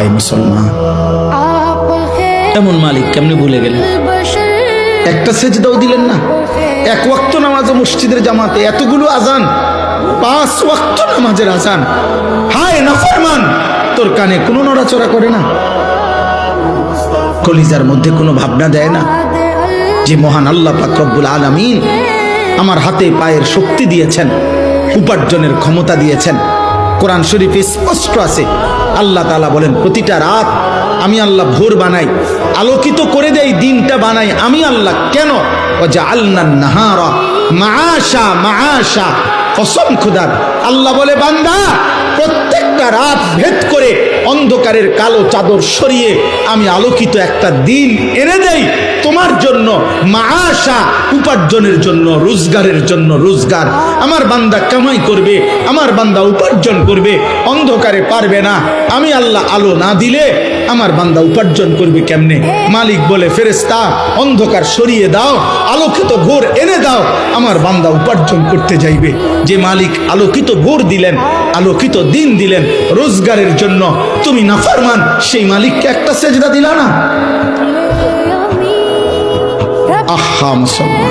হায় মুসলমান, এমন মালিক কেমনে ভুলে গেলেন? একটা সেজদাও দিলেন না। এক ওয়াক্ত নামাজে মসজিদের জামাতে এতগুলো আজান, 5 ওয়াক্ত নামাজের আজান, হায় নাফরমান, তোর কানে কোনো নড়াচড়া করে না, কলিজার মধ্যে কোনো ভাবনা দেয় না যে মহান আল্লাহ পাক রব্বুল আলামিন আমার হাতে পায়ের শক্তি দিয়েছেন, উপার্জনের ক্ষমতা দিয়েছেন। কোরআন শরীফে স্পষ্ট আছে, আল্লাহ তাআলা বলেন প্রতিটা রাত আমি আল্লাহ ভোর বানাই, আলোকিত করে দেই, দিনটা বানাই আমি আল্লাহ। কেন? ওয়াজআলনান নাহারা মাআশা, মাআশা, কসম খোদার। আল্লাহ বলে বান্দা প্রত্যেকটা রাত ভেদ করে অন্ধকারের কালো চাদর সরিয়ে আমি আলোকিত একটা দিন এনে দেই তোমার জন্য, মাআশা, উপার্জনের জন্য, রোজগারের জন্য। রোজগার আমার বান্দা কামাই করবে, আমার বান্দা উপার্জন করবে, অন্ধকারে পারবে না। আমি আল্লাহ আলো না দিলে আমার বান্দা উপার্জন করবে কেমনে? মালিক বলে ফেরেশতা অন্ধকার সরিয়ে দাও, আলোকিত ভোর এনে দাও, আমার বান্দা উপার্জন করতে যাইবে। যে মালিক আলোকিত ভোর দিলেন, আলোকিত দিন দিলেন রোজগারের জন্য, তুমি নাফরমান, সেই মালিককে একটা সেজদা দিলা না। আহা মুসলমান,